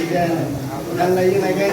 yang lain lagi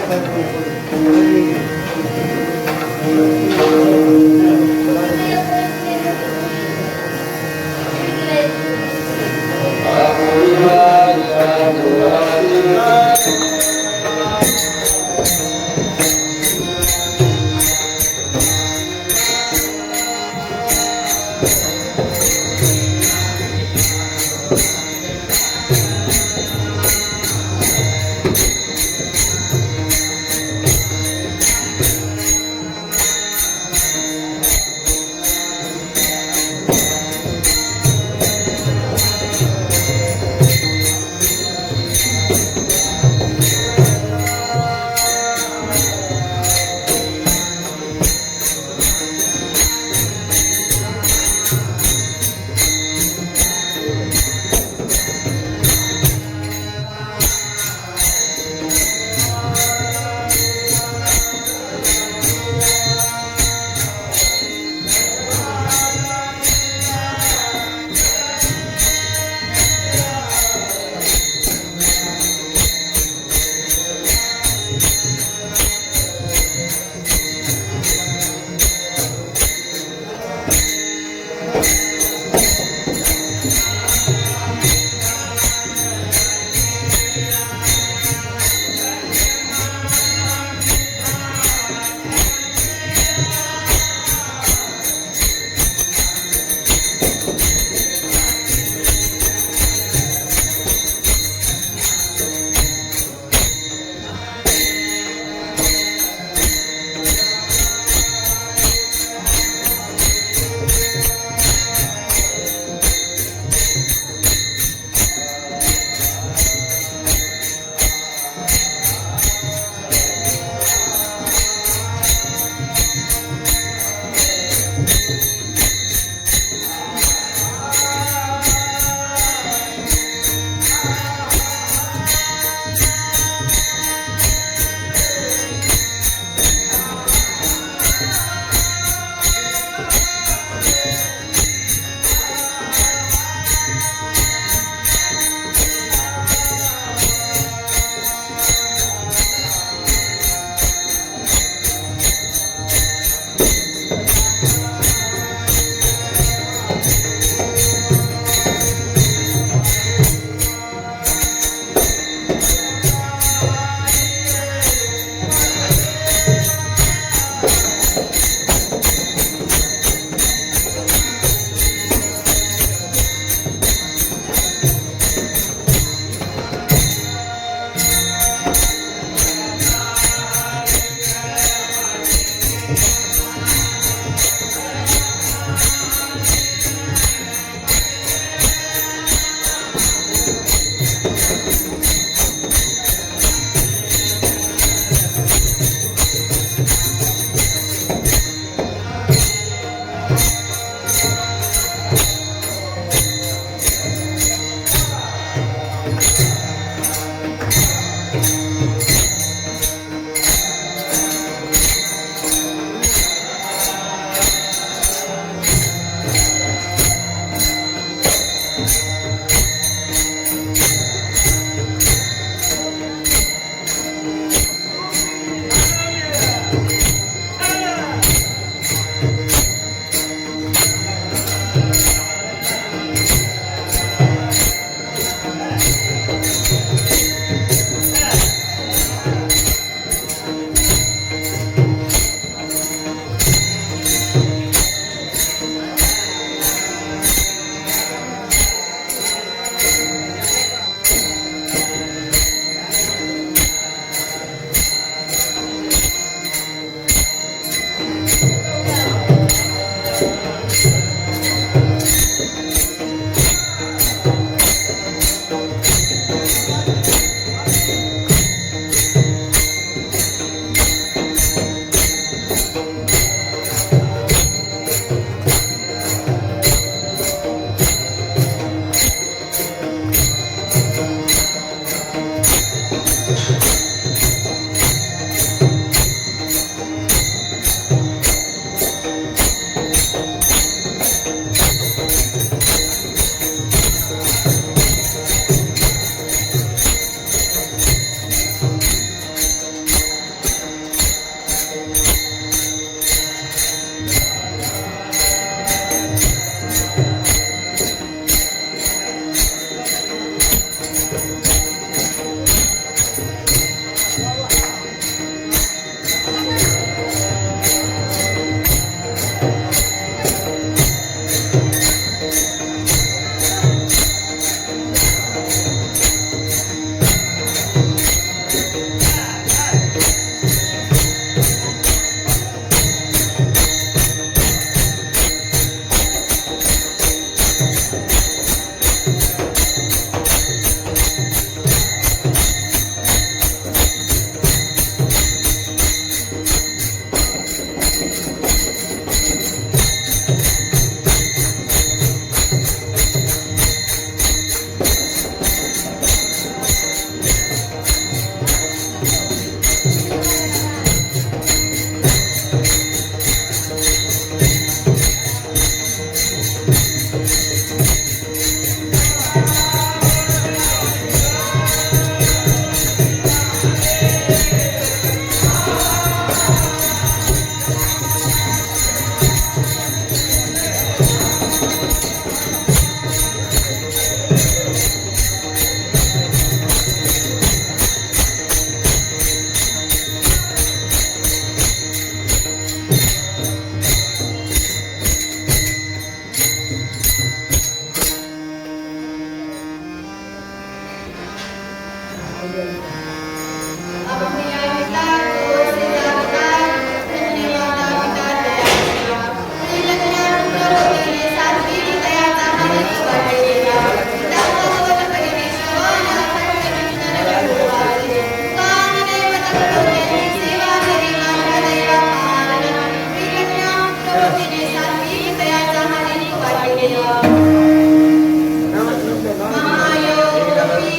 महायोगी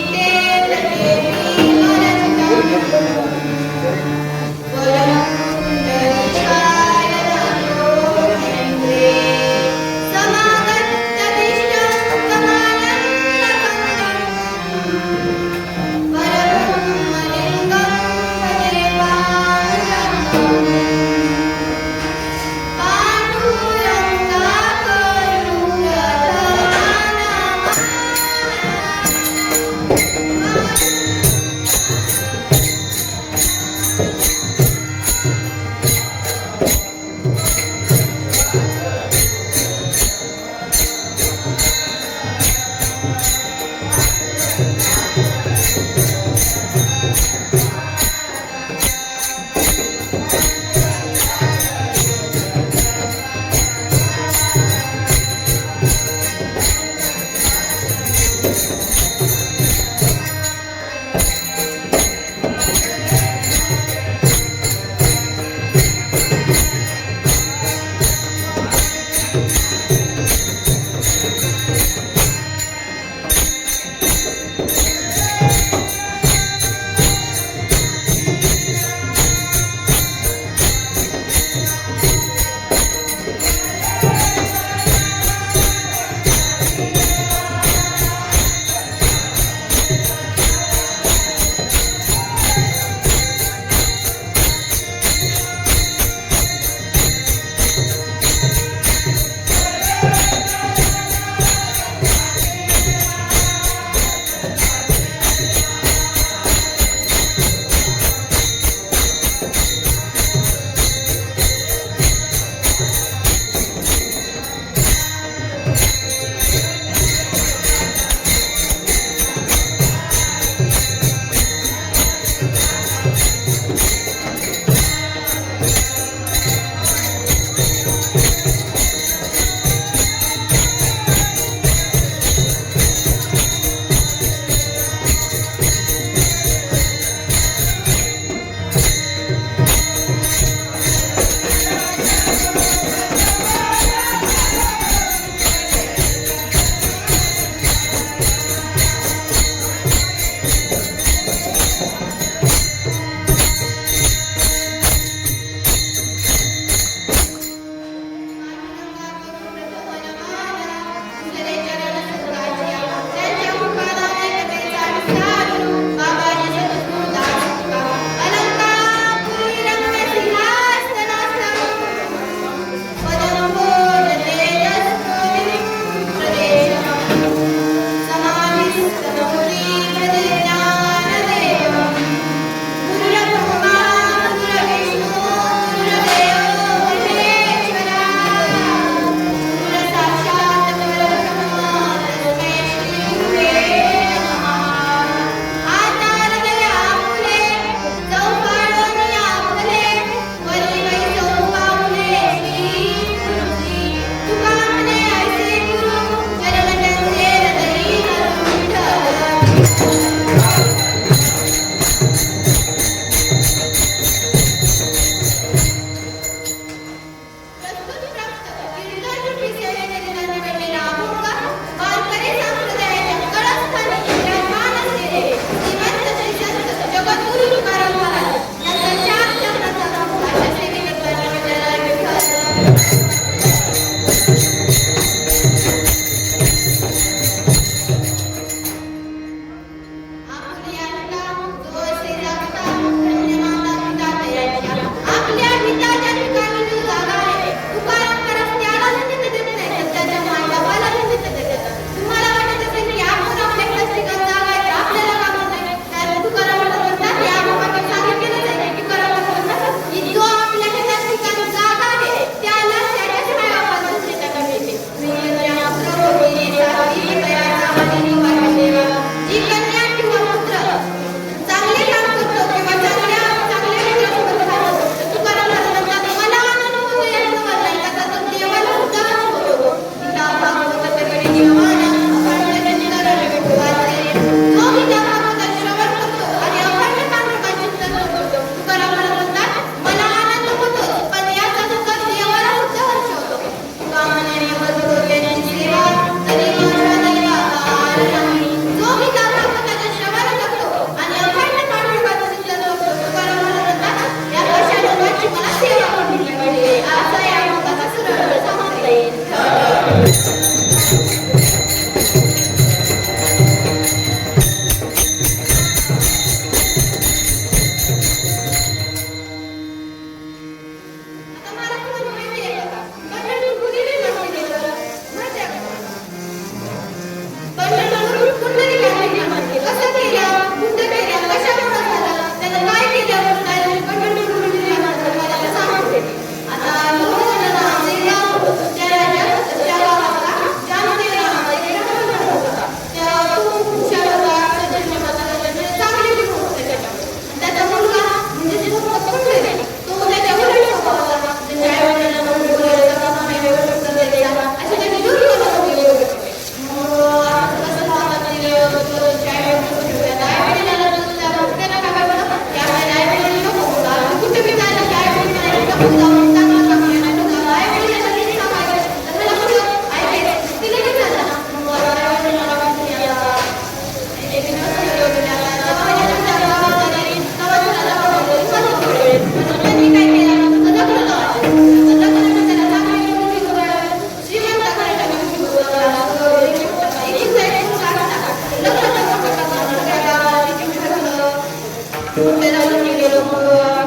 कुंडलीला गेलो मग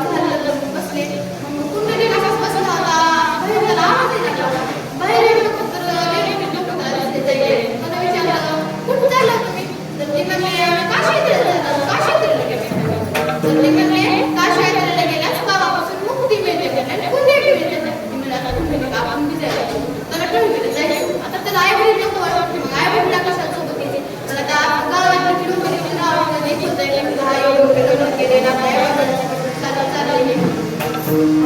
झालं बसले मग कुंडलीला कसं बसला होता बाहेर त्याला आवाज येत होता बाहेर येऊन तर मला विचारलं कुठं चाललं तुम्ही तर ती म्हणले काशी यात्रेला तर ती म्हणले काशी यात्रेला गेल्यास पावापासून मुक्ती मिळते आणि पुण्य मिळते मला आता कुंडली आपण भिजायला त्याला टळवीला जायचं आता त्याला आईवडील नको वाटते मग आईवडीला कशाला सोबत येते मला त्या गावातली किलोमीटर नाव देत होतं की हा एवढं गेलेला चालले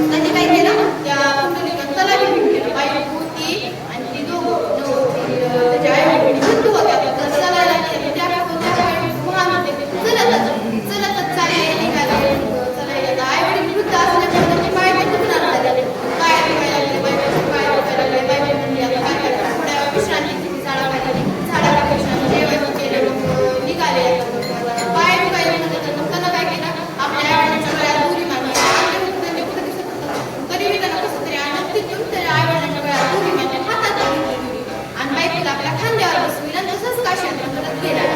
त्यांनी काय केलं त्या कुंडलीला तलावी घेऊन गेलं बाई होती आणि ती दोघं त्याच्या आई बंधू होत्या तर चालायला गेले त्या महान होते चलतच चालले निघाले चालायला आई वडील वृद्ध असल्यामुळे त्यांची पाय दुखणार झाले काय दुखायला पाय दुखायला बाई म्हणली आता काय करायचं थोड्या विश्रांती झाडाला विश्रांती जेवण केलं मग निघाले पाय दुखायला मग त्यांना काय केलं आपल्या आईवडिलांच्या गळ्यात दुरी मारली त्यांनी कुठं दिसत होतं तरीही त्यांना कसं तरी आणि तिथून त्या आईवडिलांच्या गळ्यात दुरी मारली हातात दुरी आणि बाईकला आपल्या खांद्यावर बसविला आणि तसंच काशी परत गेला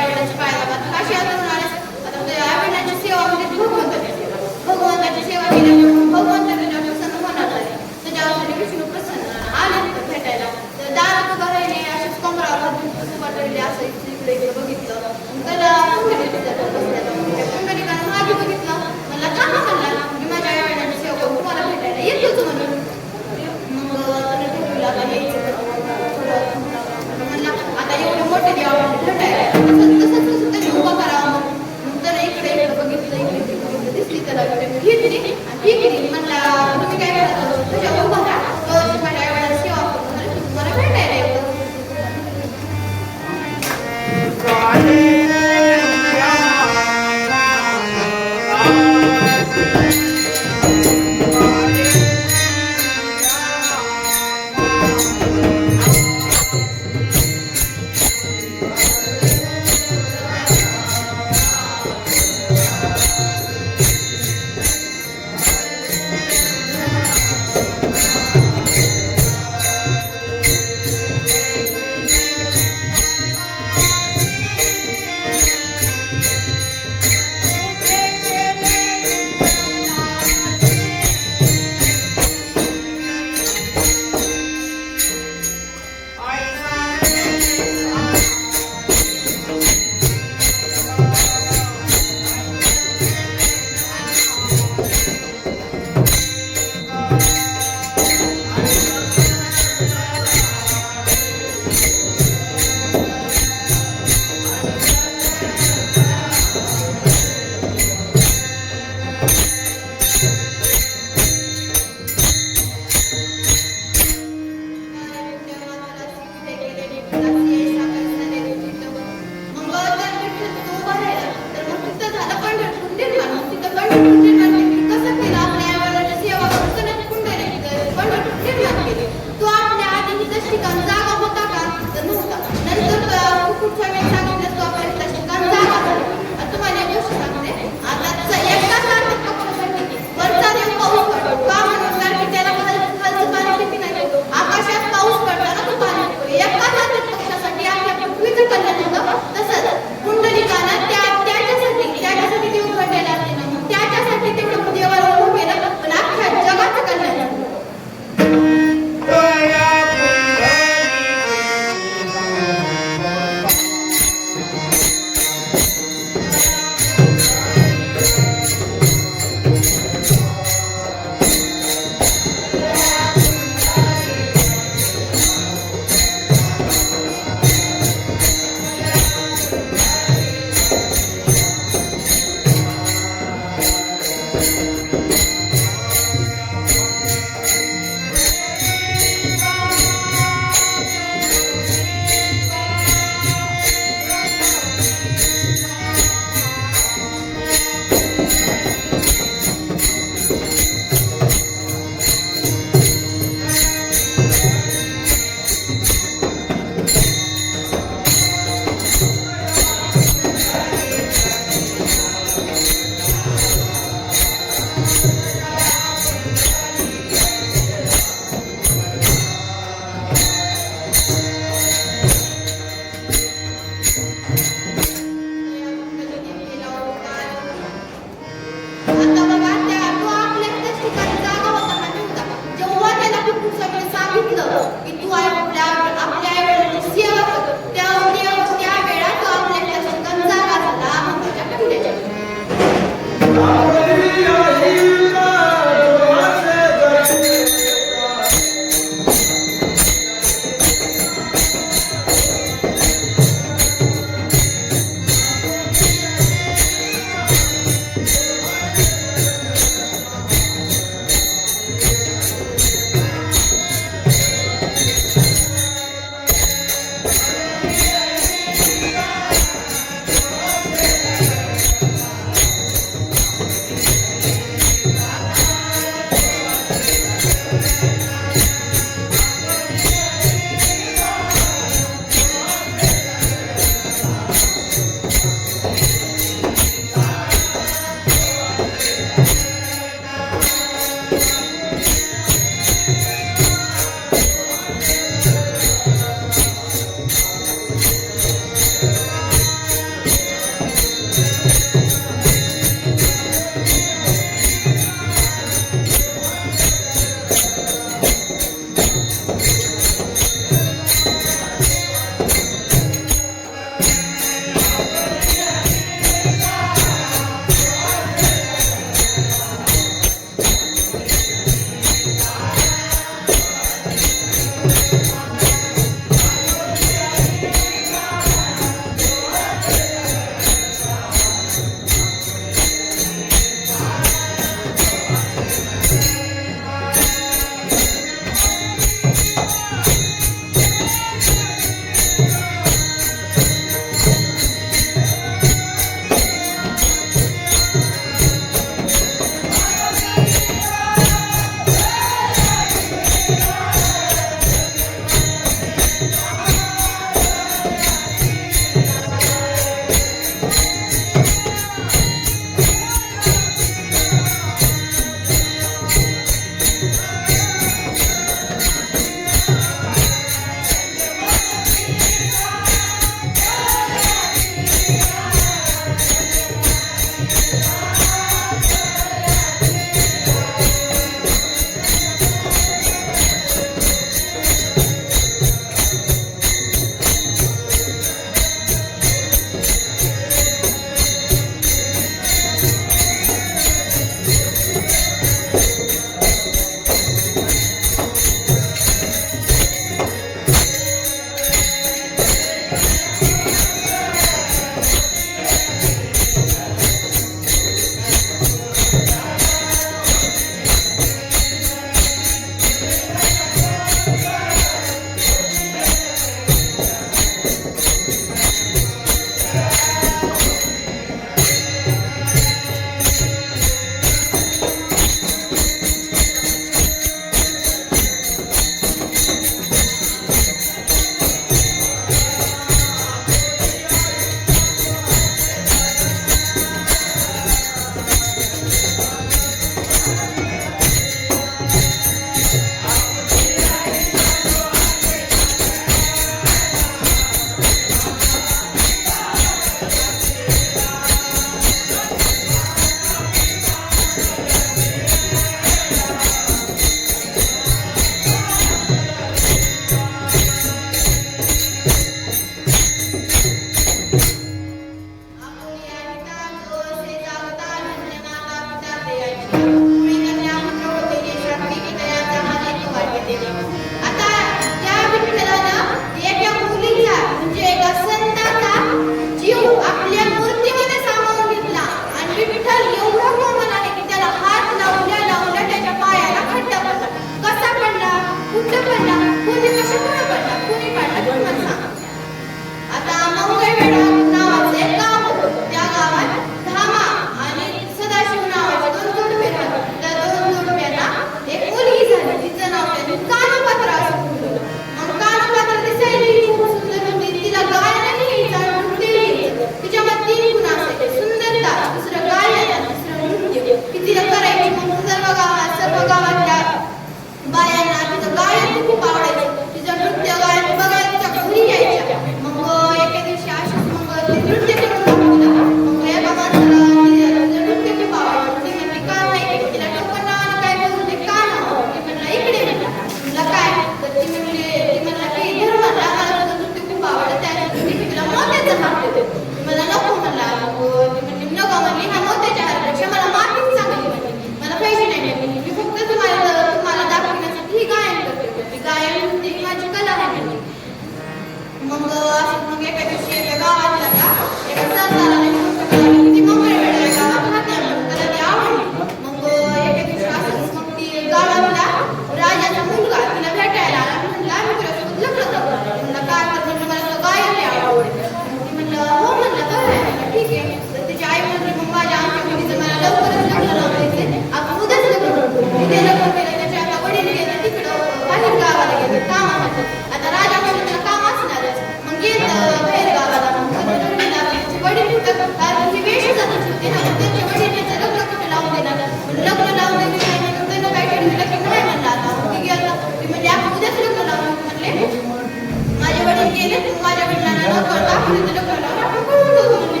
गेले माझ्या वडिलांना दाखवलं ते लग्न लावून कळून जाऊ म्हणले.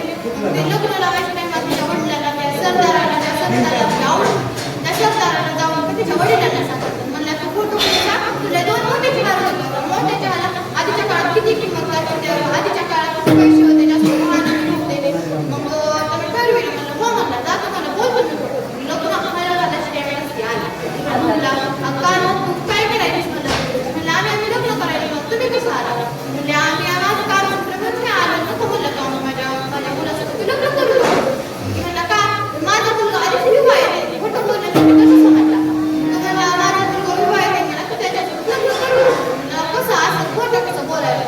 ते लग्न लावायच्या टाइमात तिच्या वडिलांना त्या सरदाराला त्या सरदाराला जाऊन तिच्या वडिलांना सांगितलं म्हणलं तू फोटो तुला 2 मोठ्याची हार होती मोठ्याच्या हारा आधीच्या काळात किती किंमत लागते आधीच्या काळात पैसे होते जास्त महान होते मग तुम्ही ठरविलं म्हणलं हो म्हणला जातो मला बोलतो मी लग्न आम्हाला घालायची त्यावेळेस आला म्हणला काल तू काय करायचीस म्हणलं आम्ही लग्न करायला मग तुम्ही कसं आला म्हणजे आम्ही माझं काम प्रमाणे मी आलो नको म्हणलं का माझ्या मुलासोबत लग्न करू म्हणलं का माझा मुलगा आधीच विवाह आहे खोटं बोलण्यासाठी कसं समजला तुम्हाला माझा मुलगा विवाह आहे म्हणला तू त्याच्यासोबत लग्न करू कसं असं खोटं कसं बोलायला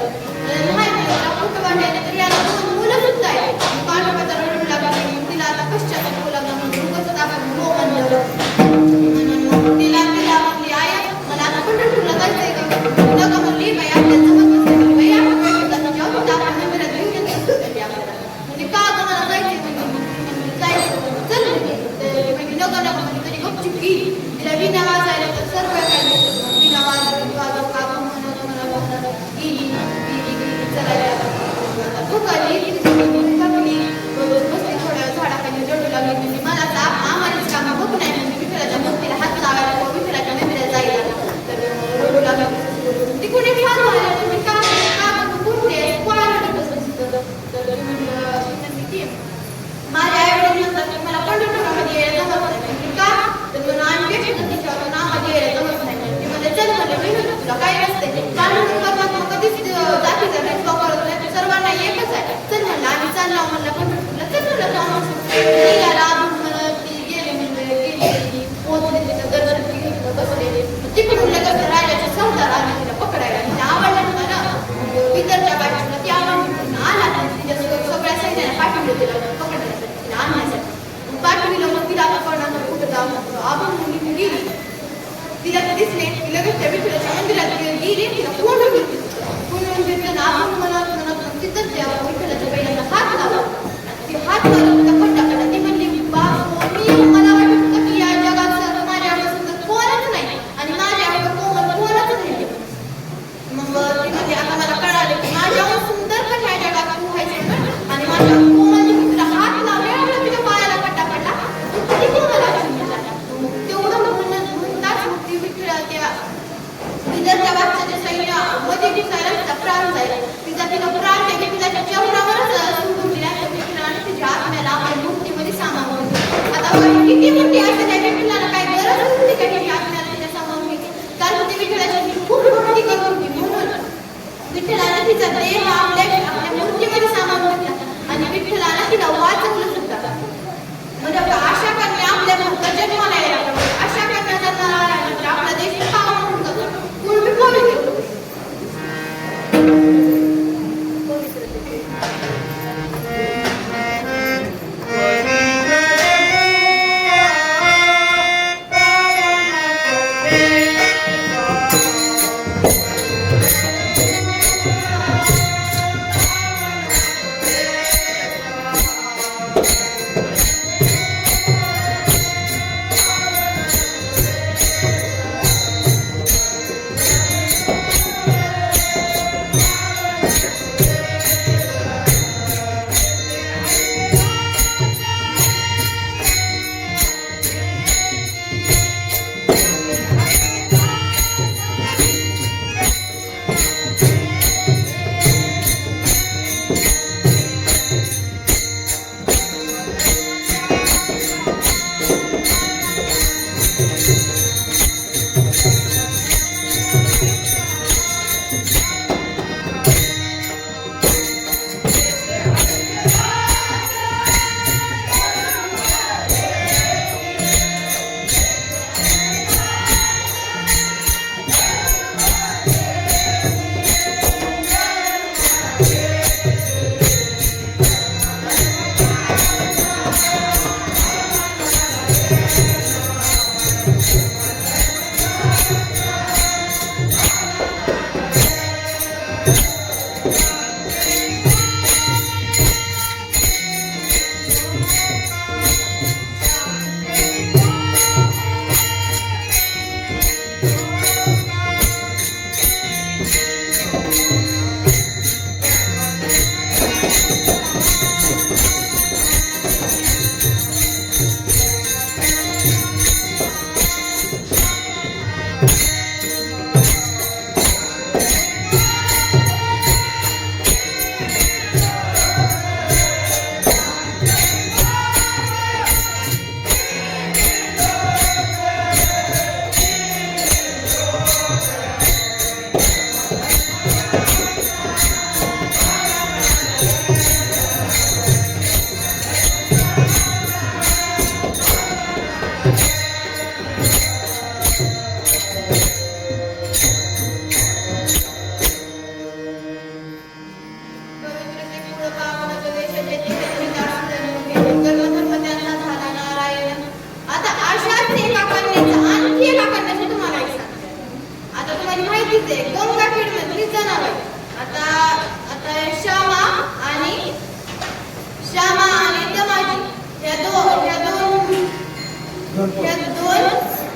नाही मला खोटं वाटायला तर याला 2 मुलं सुद्धा आहे काळोखाचा रडू लागली तिला आता पश्चाताप होऊ लागला म्हणून कसं आपण हो म्हणलं तिला म्हणली आया मला आता पंढरपूरला जायचंय का नका म्हणली बाई आपल्याला जमत नसते बाई आपण पैसे जाऊ आपण मंदिरात घेऊन येतो म्हणजे का गं मला जायचंय म्हणजे जायचं चल म्हणजे नका नका म्हणजे तरी गपचूप गेली तिला विना वाजायला तर सर्व काय विना वाजव का म्हणत मला गेली चलायला थुकाली थकली बसली थोड्या झाडाखाली रडू लागली म्हणजे मला तर आम्हालाच कामं बघू नाही म्हणजे विठ्ठलाच्या मूर्तीला हात लावायला किंवा विठ्ठलाच्या मंदिरात जायला तर रडू लागली ती कुठे छान व्हायला तुम्ही का कुठे कोणा रडत असतं तर म्हणलं की माझ्या आईवडील म्हणतात की मला पंढरपुरामध्ये यायला जमत नाही का तर म्हणून आम्ही भेटतो तिच्यावर नामध्ये यायला जमत नाही ती म्हणजे चल म्हणलं मी म्हणतो तुला काय नसते काढून परमात्मा कधीच जातीचा भेदभाव करत नाही सर्वांना एकच आहे चल म्हणलं आम्ही चाललो म्हणलं पंढरपूरला चल म्हणलं जाऊन राबून म्हणत ती गेले म्हणजे गेली पोहोचले तिथं दर्शन घेतलं बसलेले तिकडून लगेच राजाचे सरदार आले तिला पकडायला तिला आवडलं होतं ना इतरच्या बाजूला ती आवडली आला तिच्या सगळ्या सैन्याला पाठवलं तिला पकडण्यासाठी तिला आणण्यासाठी पाठविलं मग तिला पकडणार कुठं जाऊ आपण मुली गेली तिला दिसले ती लगेच त्या विठ्ठलाच्या मंदिरात गेली तिला कोंडून घेतली कोंडून घेतलं ना आपण म्हणत तिथंच त्या विठ्ठलाच्या बैलाला हात लावला ती हात लावला त्या खड्डाकडे ती म्हणली बाप मला वाटत होतं की या जगात माझ्या एवढं सुंदर कोणच नाही आणि माझ्या एवढं कोमल कोणच नाही मग ती म्हणजे आता मला कळालं की माझ्या सुंदर पण ह्या जगात तू व्हायचं आणि माझ्या कोमल तुला हात लावला एवढं तुझ्या पायाला पट्टा पडला तू किती कोमल असेल तेवढं म्हणताच ती विठ्ठला त्या विदर्च्या वाच्याच्या सैन्य मध्ये दिसायला तिचा प्राण जायला तिचा प्राण त्या विठ्ठलाच्या चेहऱ्यावरच सुटून दिला आणि तिच्या आत्म्याला आपल्या मुक्तीमध्ये सामावून आता किती मोठी असते त्या विठ्ठलाला काय गरज होती का तिच्या आत्म्याला तिच्या सामावून घ्यायची कारण ती विठ्ठलाची खूप भक्ती करत होती म्हणून विठ्ठलानं तिचा देह आपल्या मूर्तीमध्ये सामावून घेतला आणि विठ्ठलानं तिला वाचवलं सुद्धा म्हणजे आशा करणे आपल्या भक्त जन्माला यायला पाहिजे आशा करणं जन्माला आल्यानंतर आपला देश पावन होऊन जातो पूर्ण पवित्र ह्या दोन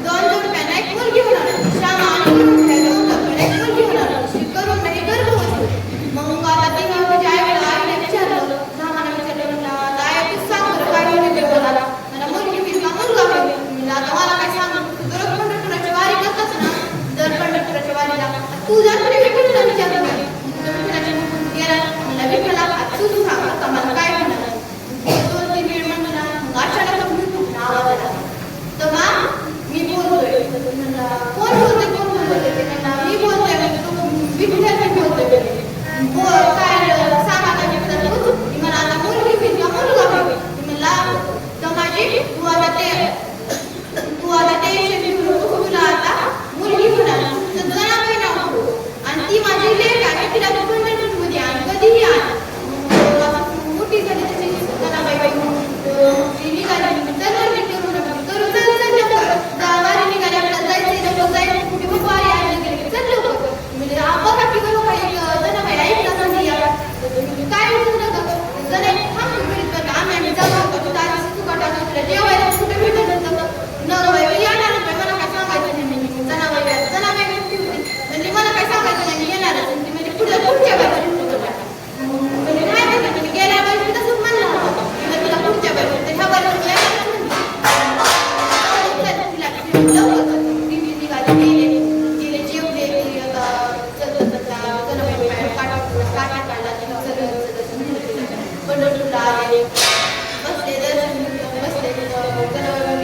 दोन जोडप्यांना एक मुलगी होणार. श्यामा आणि करुण ह्या दोन जोडप्यांना एक मुलगी होणार. करुण नाही गर्भवती होती. मग आता तिने तिच्या आईने विचारलं, रामाने विचारलं, म्हणलं आता आई तू सांग बरं काय होईल ते मला. मला मुलगी होईल का मुलगा होईल. म्हणलं आता मला काय सांग, तू दररोज पंढरपुराची वारी करतोस ना, दर पंढरपुराच्या वारीला तू जर तरी विठ्ठलला विचारलं नाही. विठ्ठलाची गेला म्हणला विठ्ठला तू सांग आता मला काय होणार. 2-3 वेळ म्हणला. मग अचानक आवाज आला. तेव्हा मी बोलतोय. म्हणला कोण बोलतोय कोण बोलतोय. ते म्हणला मी बोलतोय. म्हणजे तू विठ्ठल बोलतोय. काय सांग आता विठ्ठल तू मला आता मुलगी होईल का मुलगा होईल. म्हणला तर माझी तू आता टेन्शन घेऊन तुला आता मुलगी होणार. तर जनाबाई नाव ठेव. आणि ती माझी लेक आहे. तिला तू पंढरपूरमध्ये आण कधीही आण. मोठी झाली त्याची जनाबाई ती निघाली. चल म्हणली करू चल वारी निघाली. आपल्याला जायचं कुठे मग वारी आली गेली. चल लवकर. म्हणजे बघा की बघा काही जनाबाई ऐकला नाही काय होतं ना गं जण थांब मिळत आम्ही जाऊ तुला सुकाटा तुला जेवायला कुठे भेटत नवबाई येणार मला काय सांगायचं नाही. जनाबाई म्हणजे मला काय सांगायचं नाही येणारच. म्हणजे पुढच्या बाजूला म्हणजे नाही म्हणजे गेल्या बाजूला तसंच म्हणलं होतं तुला पुढच्या बाजूला तर ह्या बाजूला गेले जेवले जनाबाई काटा काढला पंढरपूरला आले. बसले दर्शन बसले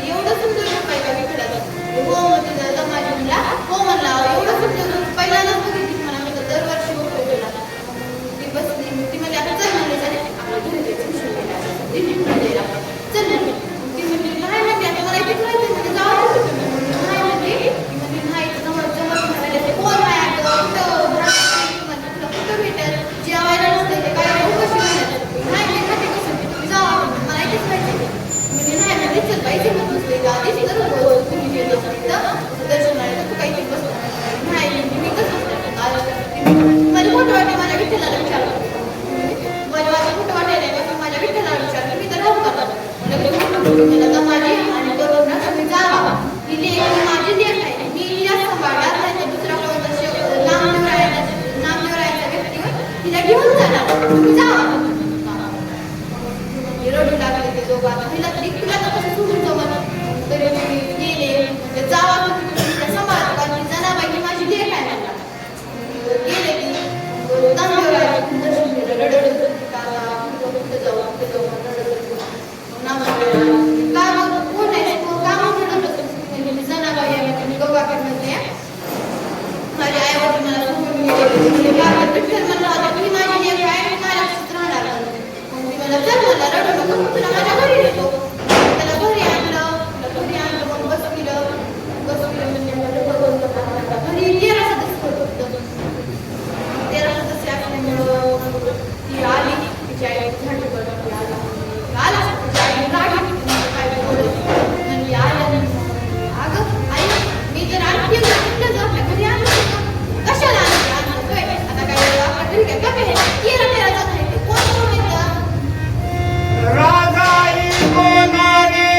एवढं सुंदर पाहिजे विठ्ठलाचं. हो म्हणजे समाज म्हणला हो म्हणला एवढं सुंदर पहिल्यांदाच बघितली मला. मी तर दरवर्षी होतो गेला. ती बसली ती म्हणजे आता चल म्हणले झाले आपल्या घरी जायचं चल म्हणले. ती म्हणजे नाही म्हणते आता मला इथे करायचं म्हणजे जावं नाही म्हणते. ती म्हणजे नाही जमत म्हणाले कोण नाही तुला कुठं भेटेल जेवायला नसते ते काय कशी नाही मी खाते कसं तुम्ही जावा मला इथेच पाहिजे. म्हणजे नाही म्हणजे चल पाहिजे मग बसले का आधीच तर तुम्ही गेलो दर्शनाला तू काही बसतो नाही मी कसं माझी मोठं वाटे माझ्या विठ्ठलाला विचारलं. माझ्या मोठं वाटायला माझ्या विठ्ठलाला विचारलं मी तर राहू करतात मला माझी आणि करून तुम्ही जावा. ही लेख माझी लेख आहे. मी हिला सांभाळणार नाही दुसरा कोणता नामदेवरायचा व्यक्तीवर तिला घेऊन जाणार तुम्ही जावा. रडू लागले ते दोघांना. तिला तुला तर कसं सोडून जमत तरी गेले जावा सांभाळ कारण जनाबाई ही माझी लेख आहे मला. गेले ती नामदेवरायचं दर्शन घेतलं रडत कुठं जाऊ कोण आहे काम रडत होती. जनाबाई आहे गंगाखेड मधले माझ्या आईवडील मला सोडून गेले. विठ्ठल म्हणला होता की माझी लेख आहे माझ्यापासून राहणार. मग ती मला चल मला रडू नको तुला माझ्या घरी येतो. त्याला घरी आणलं मग बसविलं म्हणजे घरी 13 सदस्य होतं. 13 सदस्य असल्यामुळं ती आली तिची आई झाडी बनवली आला तिच्या आई रागी काय बोलत म्हणजे आल्या अगं आई मी तर आणखी आपल्या घरी आणलं कशाला आणलं आता काय आपल्या घरी काय कमी आहे 13 जात आहे ते कोण येतं राजाई कोणाने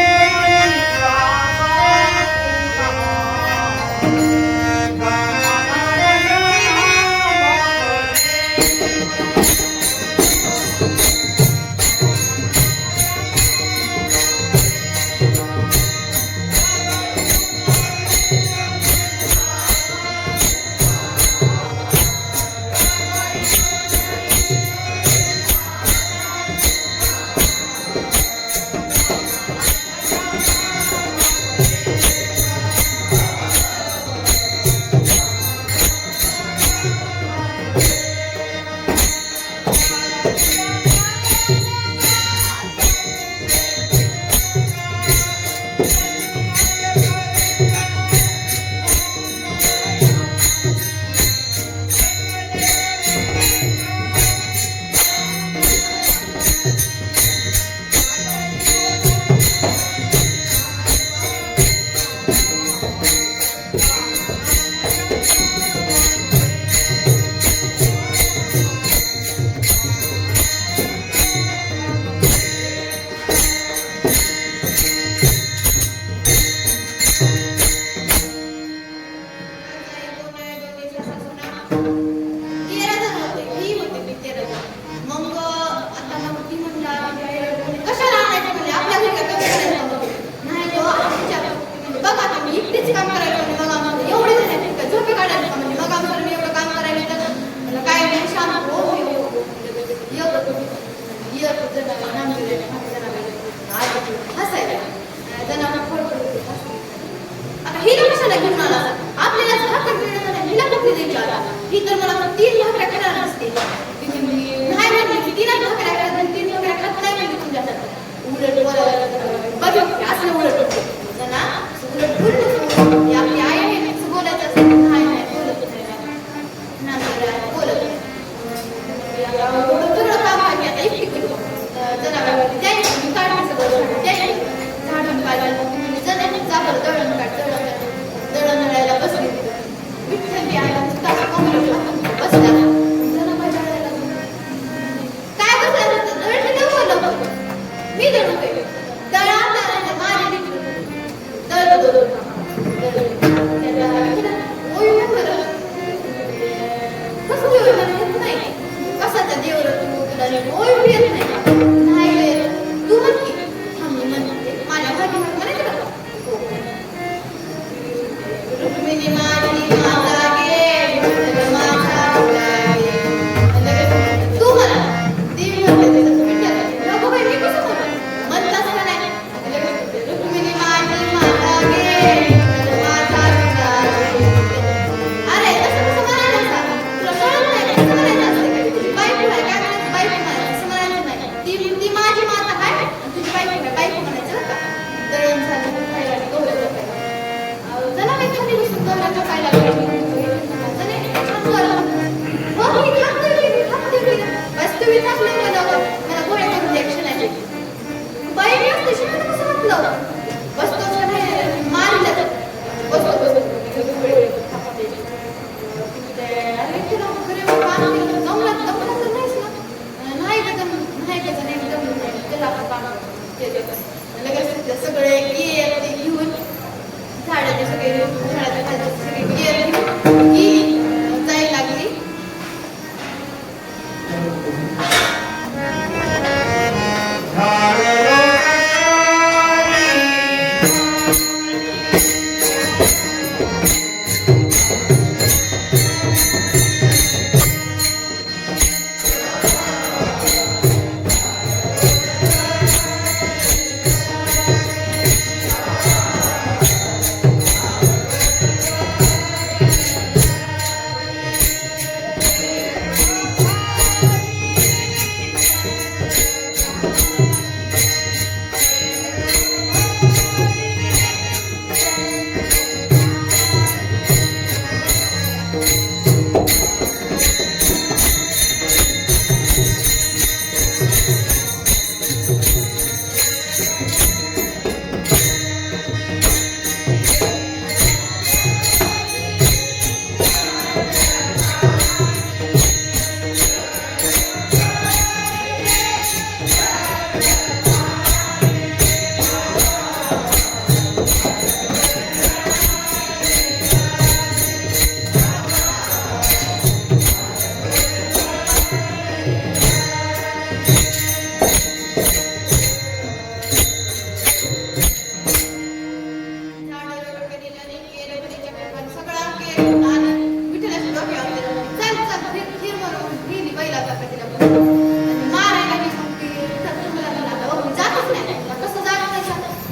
तिला का तिला आणि मारायला की मग ती मला मी जातच नाही कसं जात नाही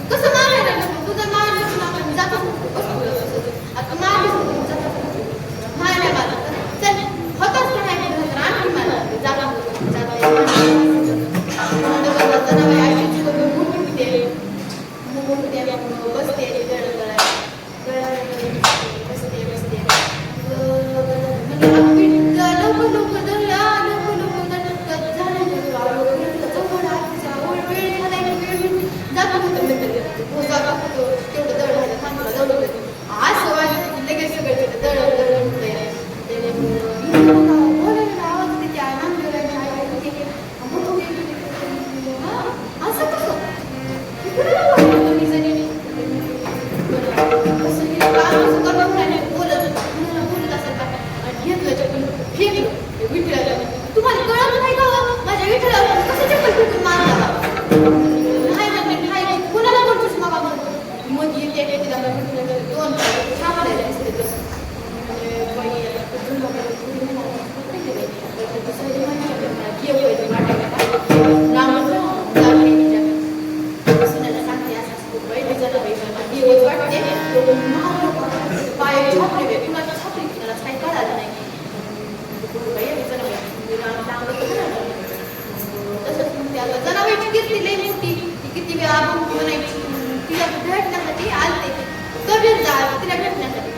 कसं मारायला तुझं मारलं तुला मी जातच नाही कसं आता मारलीस जातच मारायला मला चल होतच नाही तर आणखी मला तुम्हाला कळत नाही का माझ्या विठ्ठलाला कसं चप्पल फेकून मारला कुणाला बोलतोस मग मग येते तिला दोन छापलेले असते पाय छापले कुणाला छापली कुणाला काही कळालं नाही तसंच मग त्याला जनावरांची कीर्ती लई मोठी किती वेळा आपण म्हणायची तिला भेटण्यासाठी आलते कबीर जा तिला भेटण्यासाठी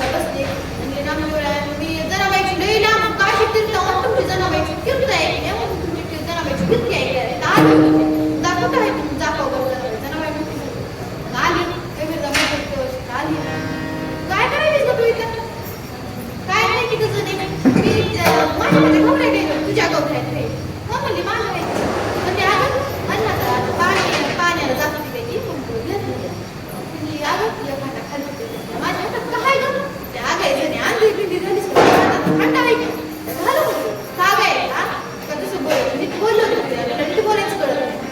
बसते म्हणजे रामदेवळा मी जनावरांची लई लांब काशी तीर्थ तुमची जनावरांची कीर्ती आहे तुमची जनावरांची कीर्ती आहे दाखवत आहे तुम्ही दाखव जनावरांची आली कबीर जा आली काय करायचं तू इथं काय नाही की तुझं नाही माझ्याकडे खबर आहे तुझ्या गवऱ्यात रे मग म्हणली माझं आहे म्हणजे अगं म्हणला पाण्याला जात होती त्याची घेतली अगं तुझ्या खाता खाली माझ्या हातात काय गं ते आगायचं नाही आणली पिंडी झालीच थंडा आहे का झालं का काय हा का तसं बोल बोललो होतं बोलायचं कळत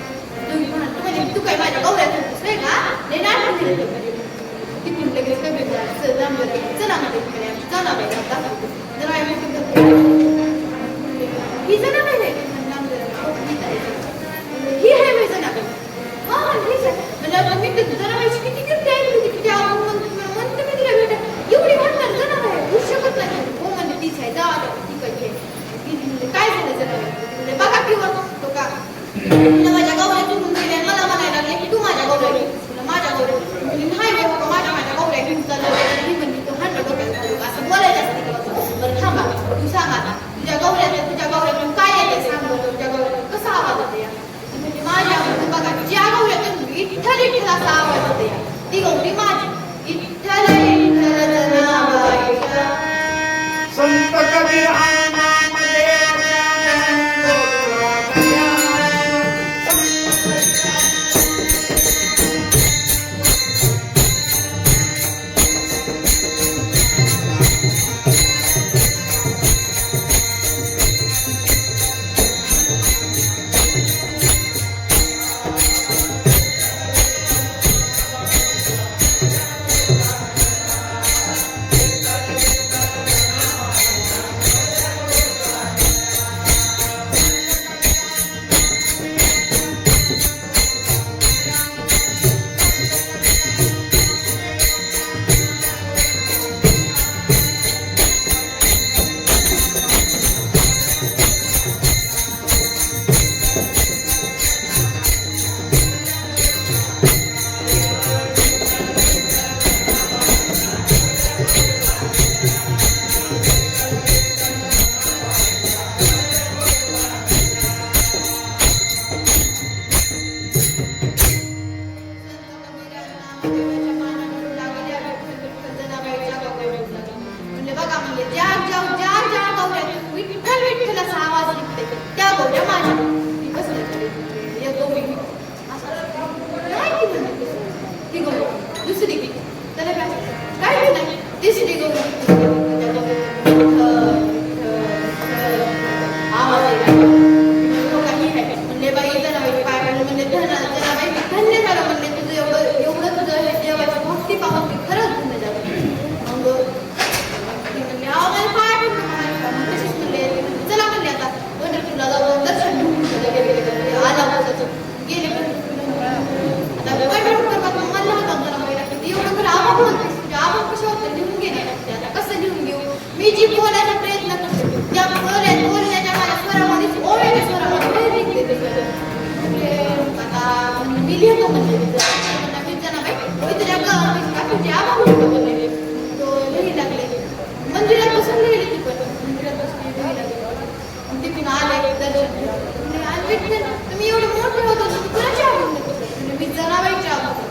दर्शन घेतलं. म्हणजे आज विठ्ठल तुम्ही एवढं मोठं होतं तुम्ही कुणाची आवडून देतो म्हणजे मी जनाबाईची आवडतो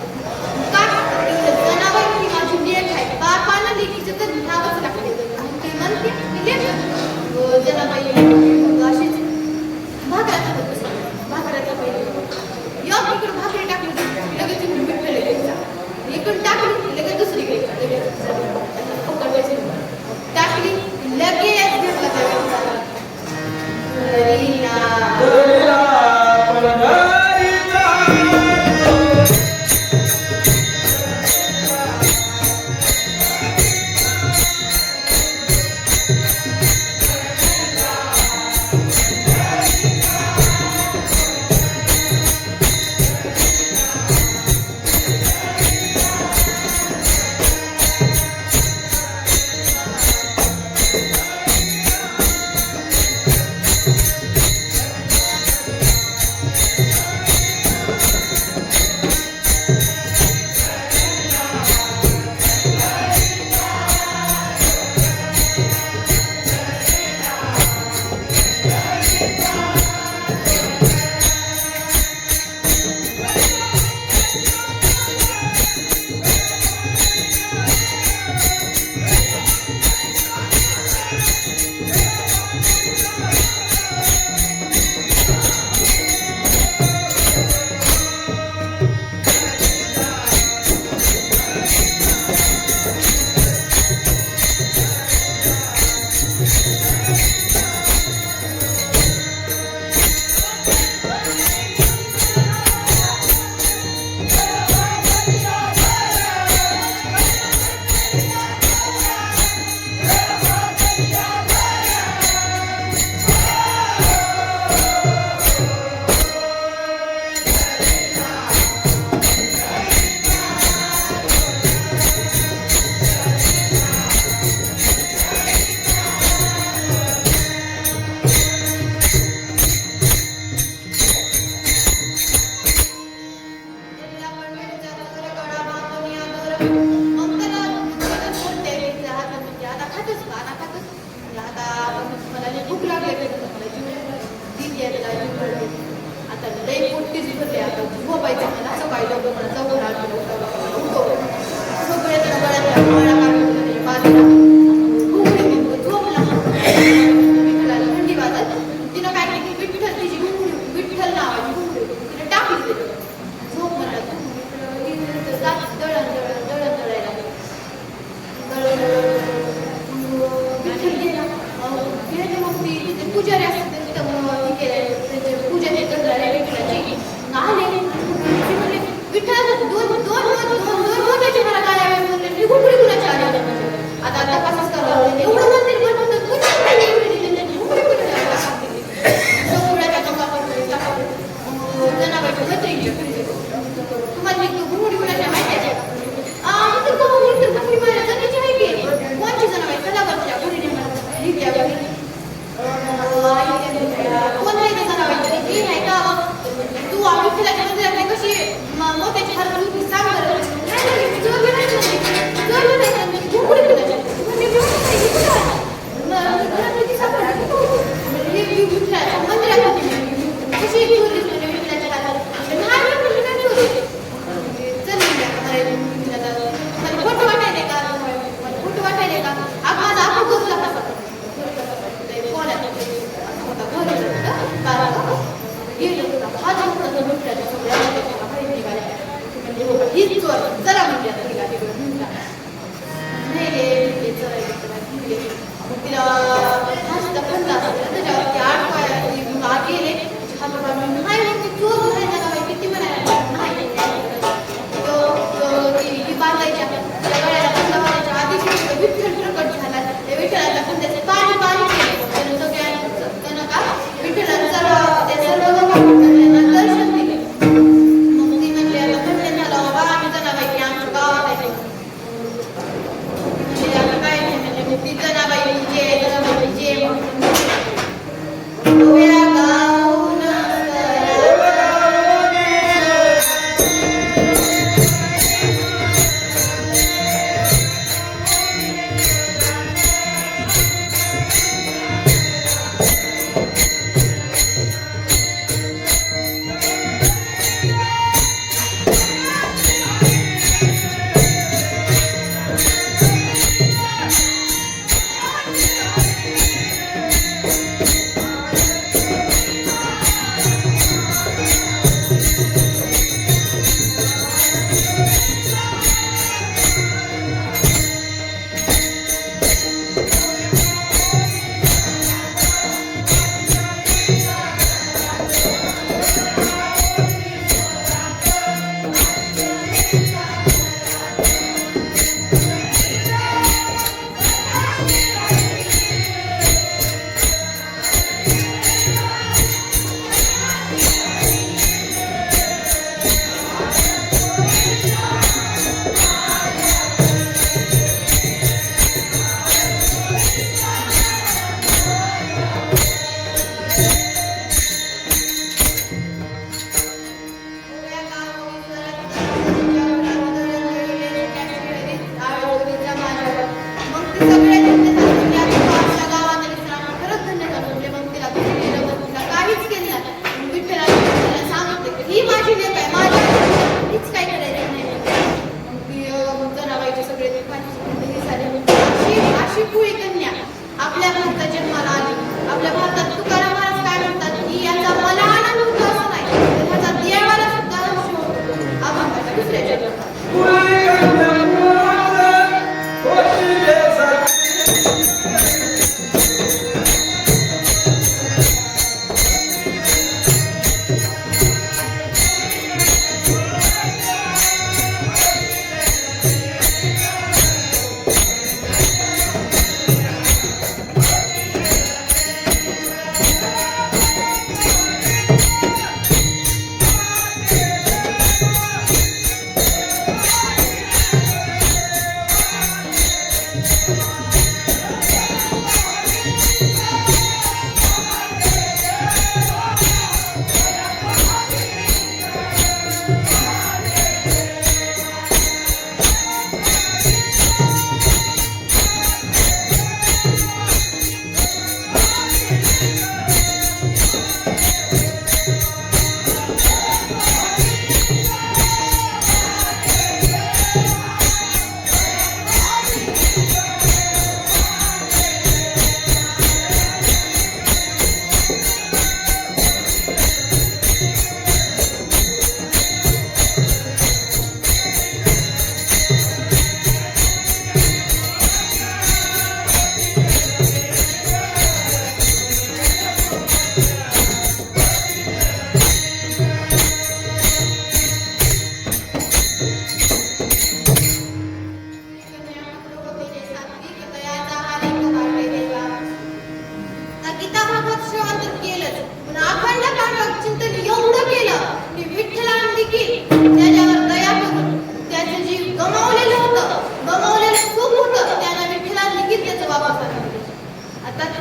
का जनाबाई ही माझी लेख आहे बापानं लेखीचं तर नावच लागते मग ते म्हणते मी लेख जनाबाई अशीच भाकऱ्याचा पहिले इकडून भाकरी टाकली लगेच इकडून विठ्ठल घ्यायचा इकडून टाकली लगेच दुसरी घ्यायची टाकली लगेच घेतला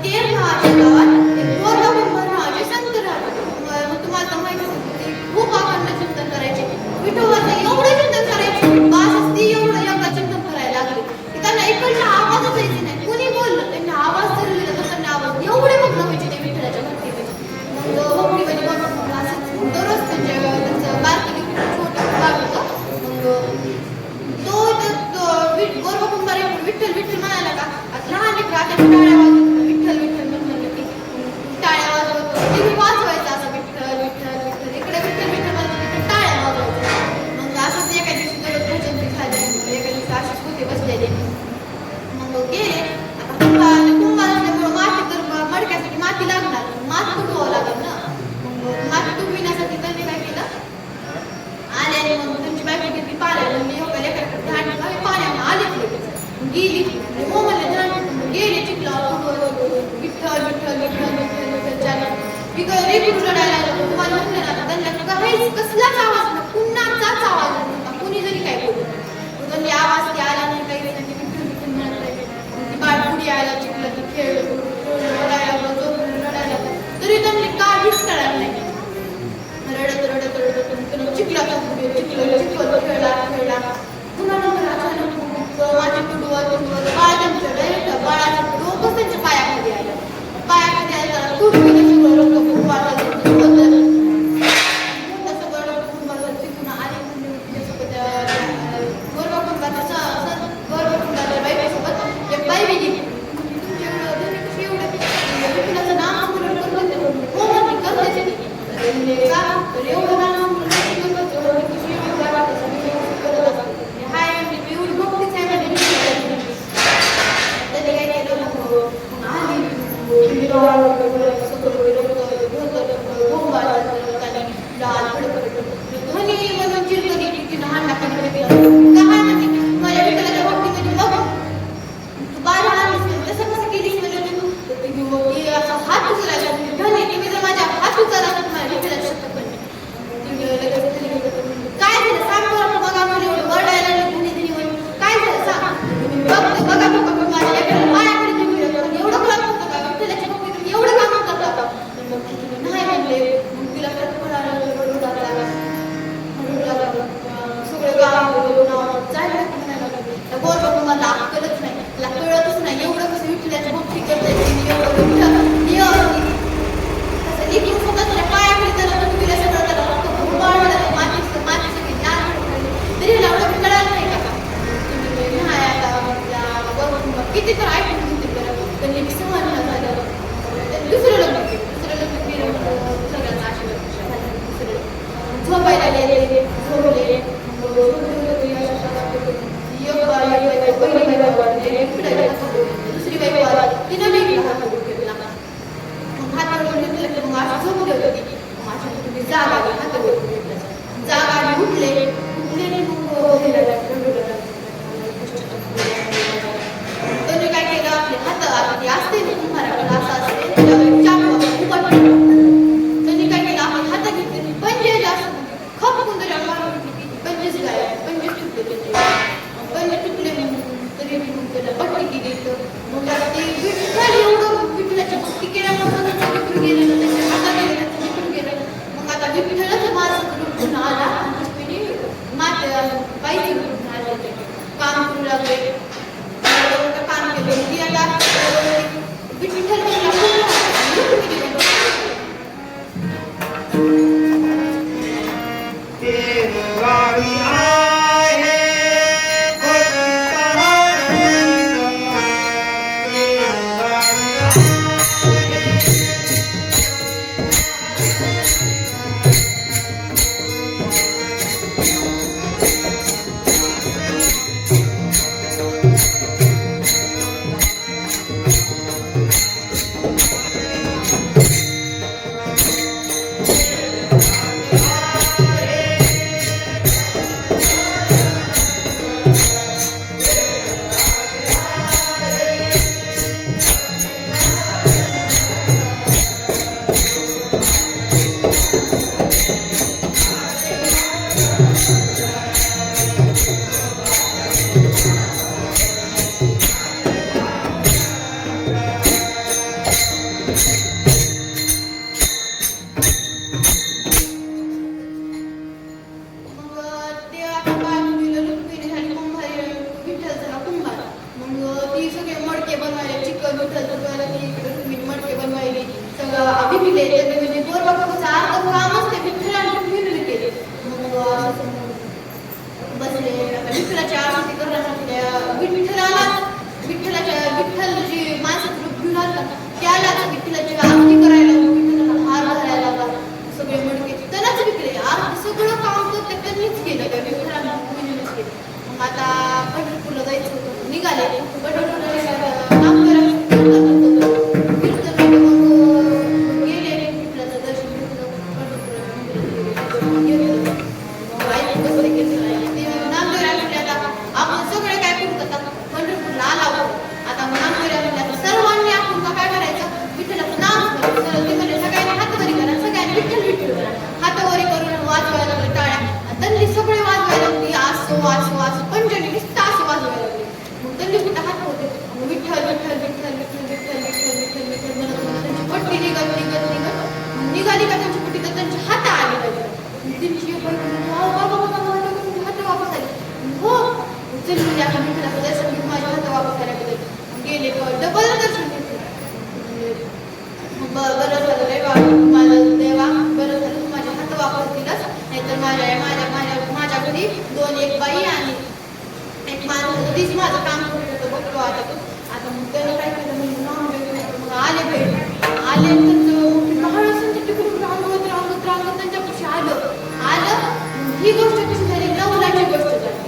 ते माझ्या गावात एक गोरगोबंबर नावाचे संत राहतात. मग तुम्हाला तर माहिती असेल, ते खूप अखंड चिंतन करायचे. विठोबाचं एवढं चिंतन करायचे, बासच ती एवढं एवढं चिंतन करायला लागले की त्यांना इकडचा आवाजच यायचे नाही. कुणी बोललं त्यांना आवाज तरी दिला तर त्यांना आवाज एवढे मग्न व्हायचे ते विठ्ठलाच्या भक्तीमध्ये. मग भक्तीमध्ये मग असं दररोज त्यांचं बारकी छोटं गाव होतं. मग तो गोरगोबंबर विठ्ठल विठ्ठल म्हणाला का लहान लेकरं आता टाळ्या वाजवत विठ्ठल विठ्ठल म्हटलं की टाळ्या वाजवत ते वाजवायचं असं विठ्ठल विठ्ठल विठ्ठल इकडे विठ्ठल विठ्ठल म्हणलं की टाळ्या वाजवायचं. मग असंच एका दिवशी दररोज भजन झाले. एका दिवशी असेच होते बसलेले. मग गेले आता कुंभार असल्यामुळं माती तर मडक्यासाठी माती लागणार, माती तुटवावं लागेल ना. मग माती तुटविण्यासाठी त्यांनी काय केलं, आले आणि मग त्यांची बायको घेतली पाण्याला. मी हो लेकराकडे ध्यान ठेवा पाण्याने आलीच लगेच गेली. हो म्हणले ध्यान गेले चिखलावर विठ्ठल विठ्ठल विठ्ठल विठ्ठल विठ्ठल चालू इकडं रेपूट रडायला लागलं. तुम्हाला म्हणलं ना त्यांना काहीच कसलाच आवाज नाही, कुणाचाच आवाज नव्हता. कुणी जरी काय बोललं त्यांनी आवाज ते आला नाही, काही नाही. विठ्ठल विठ्ठल म्हणत राहिले. ती बाळ पुढे यायला चिखलं ती खेळ रडायला झोपून रडायला तरी त्यांनी काहीच कळालं नाही. रडत रडत रडत चिखलाचा चिखल खेळला खेळला. पुन्हा नंतर अचानक माझी तुडवत तुडवत बाळाचं डोकं त्यांच्या पायामध्ये आलं. पायामध्ये आलं तुडवी सगळं रक्त खूप वाटलं सगळं रक्त खूप वाटलं. तिथून आले गोरगोबंबाच्या बायकोसोबत एक बाई गेली. तुमच्या एवढं विठ्ठलाचं नाम स्मरण करते हो म्हणते करते का तर एवढं नाम मला देवा बरं झालं तू माझे हात वापरतीलच, नाहीतर माझ्या घरी दोन एक बाई आणि एक माणूस होतं, तीच माझं काम करत होतं. बघतो आता तू आता मग त्यानं काय केलं मग आले तर महाराष्ट्रांच्या तिकडून रांगत त्यांच्यापाशी आलं. ही गोष्ट कशी झाली, नवलाची गोष्ट झाली.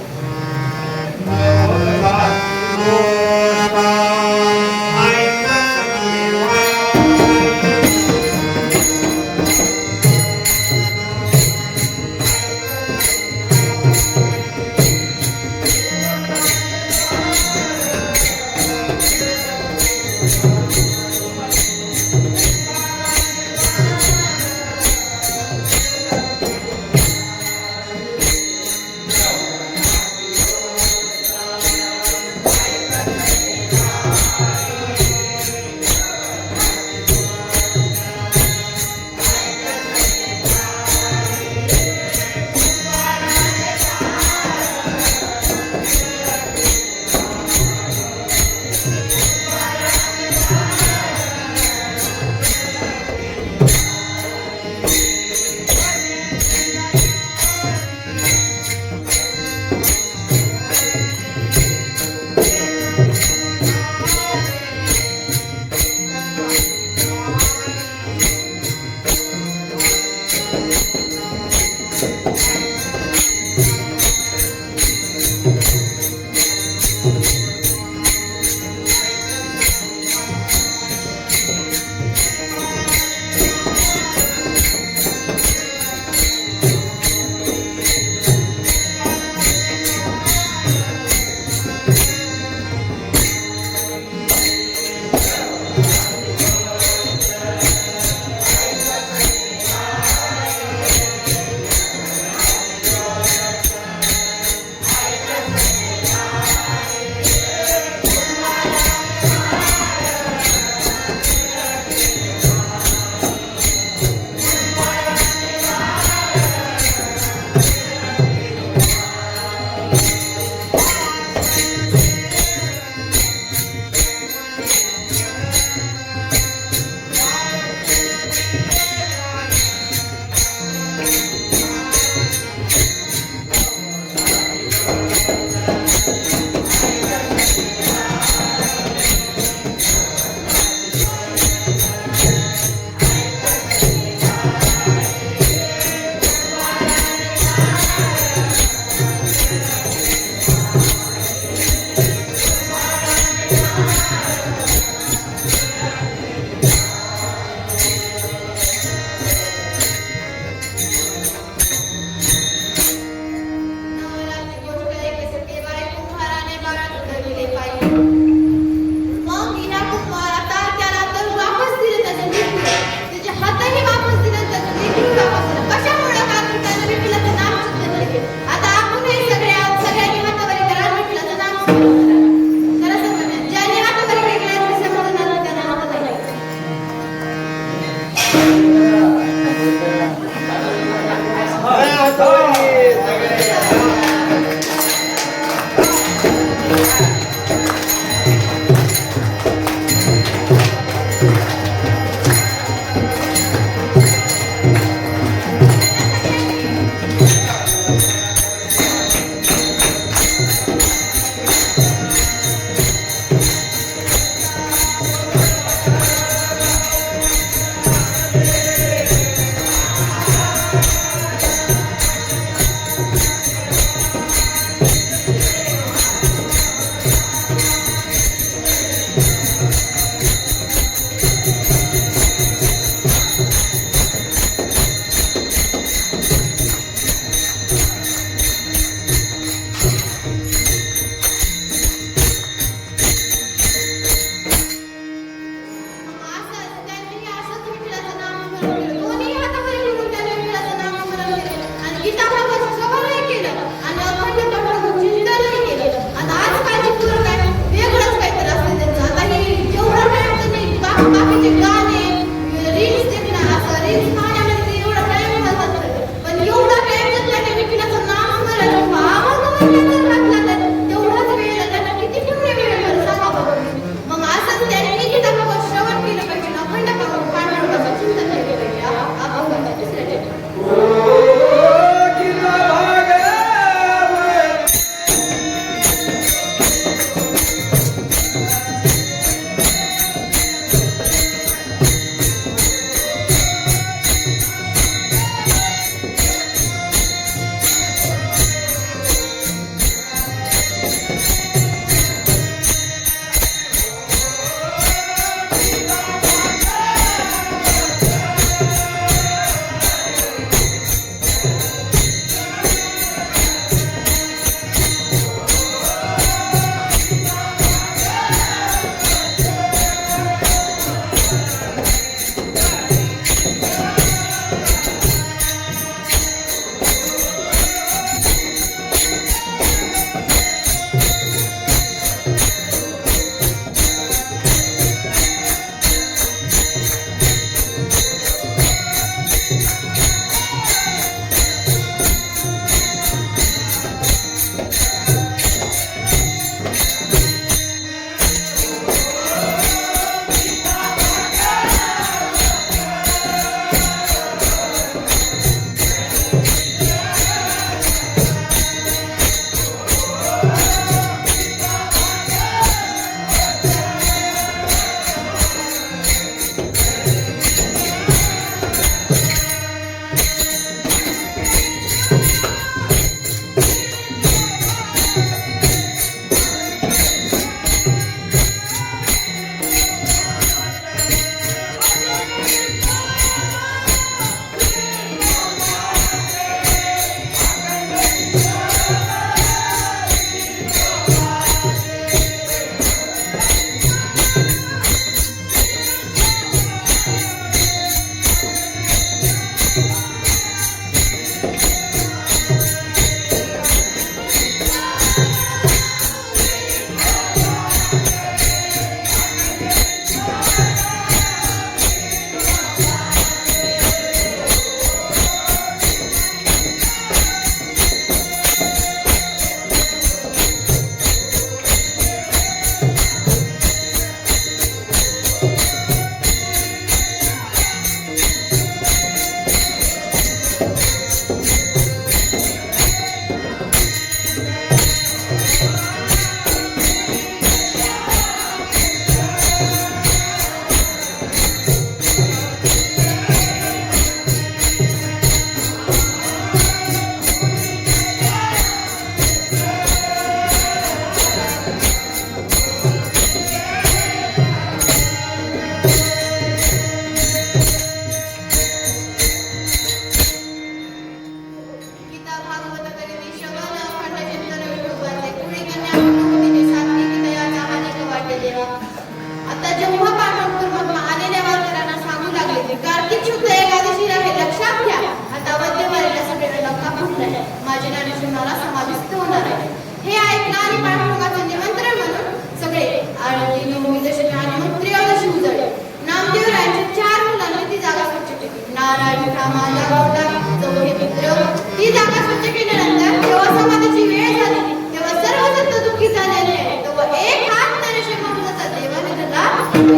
नारायण हा माझा होता चौघे मित्र. ती जागा स्वच्छ केल्यानंतर जेव्हा समाधीची वेळ झाली तेव्हा सर्व संत दुःखी झालेले आहे. तेव्हा एक हात नरसिंह महंताचा देवाने धरला,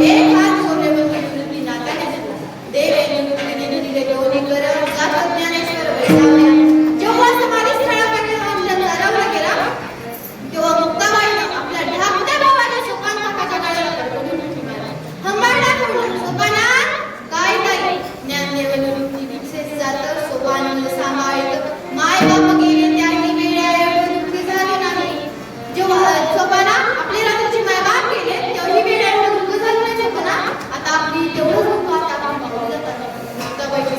एक हात शौर्यवंती निवृत्तीनाथाने धरला. देव निवृत्तीने दिले दोन्ही कर जात ज्ञानेश्वर वैसावल्या. जेव्हा समाधी स्थळाकडे अंजन चालवला गेला तेव्हा मुक्ताबाईनं आपल्या धाकट्या भावाच्या शोकांताकाच्या गळ्याला कडकडून मिठी मारली. हंबरडा करून सोपाना काय ताई ज्ञानदेव निवृत्ती विक्षेस जात सोपान सांभाळत माय बाप गेले त्याही वेळा दुःखी झाले नाही. जेव्हा सोपाना आपले रात्रीचे माय बाप गेले तेव्हाही वेळा दुःख झालं नाही. सोपाना आता आपली तेवढं दुःख आता आपण पाहू जातात. मुक्ताबाईची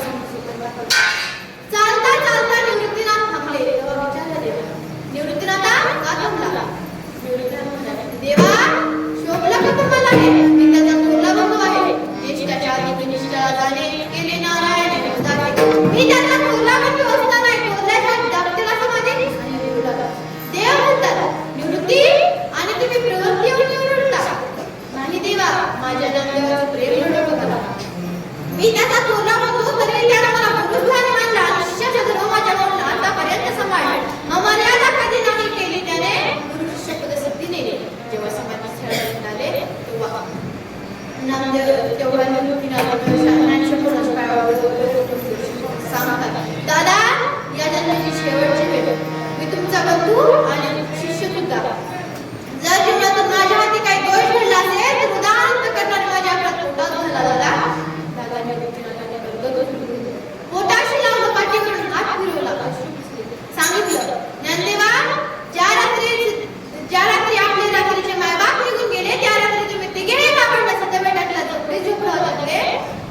चालता चालता निवृत्तीनाथ थांबले. तेव्हा विचारला देवा, निवृत्तीनाथा का थांबला? निवृत्तीनाथ म्हणाले, देवा शोभला का तुम्हाला हे? मी त्याचा थोरला बंधू आहे. ज्येष्ठाच्या आधी निष्ठा जाणे केले नारायण जाते. मी त्याचा थोरला बंधू असताना थोरल्याच्या धाकट्याला समाधी आणि देऊ लागला. देव म्हणतात, निवृत्ती आणि तुम्ही प्रवृत्तीवर निवडता नाही देवा. माझ्या नामदेवाचं प्रेम निवडतो करा. मी त्याचा थोरला बंधू तरी त्याला मला गुरुस्थानी मानला आणि शिष्याच्या धर्माच्या म्हणून आतापर्यंत सांभाळले. अमर्यादा कधी नाही केली त्याने. गुरु शिष्य पदसिद्धी नेली. जेव्हा समाधी स्थळावर आले तेव्हा नामदेव तेव्हा निवृत्तीनाथाने सांगतात, दादा या जन्माची शेवटची वेळ. मी तुमचा बंधू आणि शिष्य सुद्धा. जर जीवनातून माझ्या हाती काही दोष घडला असेल तर उदाहरण करणारे माझ्या आपला पोटात झाला दादा. दादा निवृत्तीनाथाने पोटाशी लावलं, पाठीवरून हात फिरवला, सांगितलं, ज्ञानदेवा ज्या रात्री आपले रात्रीचे मायबाप निघून गेले त्या रात्री तुम्ही तिघेही बाबांना सतत टाकला झोपडी झोपडा होता.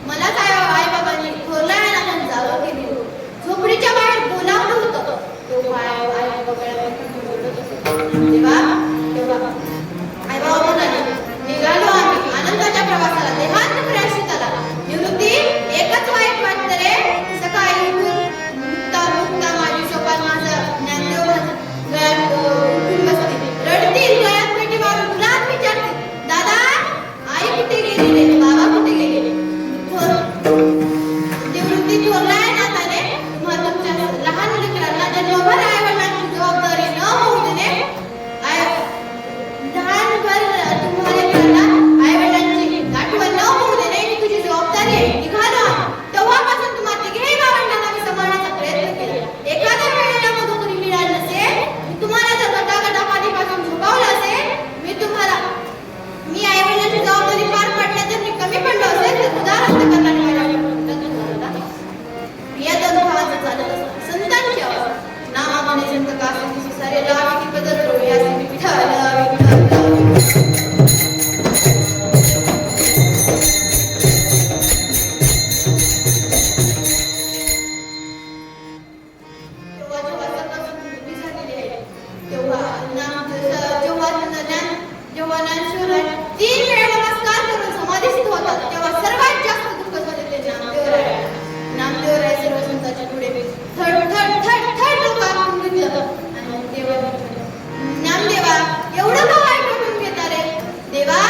मलाच आई बाबांनी थोरला नाथांनी जावं केली. झोपडीच्या बाहेर बोलावलं होतं. तो आई बाबाला तेव्हा आई बाबा म्हणाले, निघालो आम्ही आनंदाच्या प्रवासाला. देहांत प्रयासित आला. निवृत्ती एकच वाईट वाटतं रे. सकाळी उठून मुक्ता माझी सोपान माझा ज्ञानदेव गळ्यात उठून बसते. रडतील, गळ्यात पेटी मारून मुलात विचारते, दादा आई कुठे गेली रे? बाबा कुठे गेले? निवृत्ती थोरलाय नाताने तुम्हाला तुमच्या लहान लेकरांना जन्मभर आईवडिलांची जबाबदारी न होऊ देणे. लहानभर तुम्हाला लेकरांना आईवडिलांची आठवण न होऊ देणे ही तुझी जबाबदारी आहे. निघालो तेव्हापासून तुम्हाला तिघेही भावंडांना मी सांभाळण्याचा प्रयत्न केला. एखाद्या वेळेला मग कोणी मिळालं नसेल, तुम्हाला जर गटागटापाठीपासून झोपावलं असेल, मी आईवडिलांची जबाबदारी पार पाडण्यात जर मी कमी पडलो असेल तर उदाहरण करणारे माझ्या या दोन भावाचं चालत असतं. संतांची अवस्था नामाने संत काशी सारे लावी की बदल करू यासी विठ्ठल तीन वेळा नमस्कार करून समाधीस्थ होतात तेव्हा सर्वात जास्त दुःख झाले ते नामदेव राय सर्व संतांच्या पुढे थड थड थड थड डोकावून घेतलं आणि देवा नामदेवा एवढं का वाईट वाटून घेता रे? देवा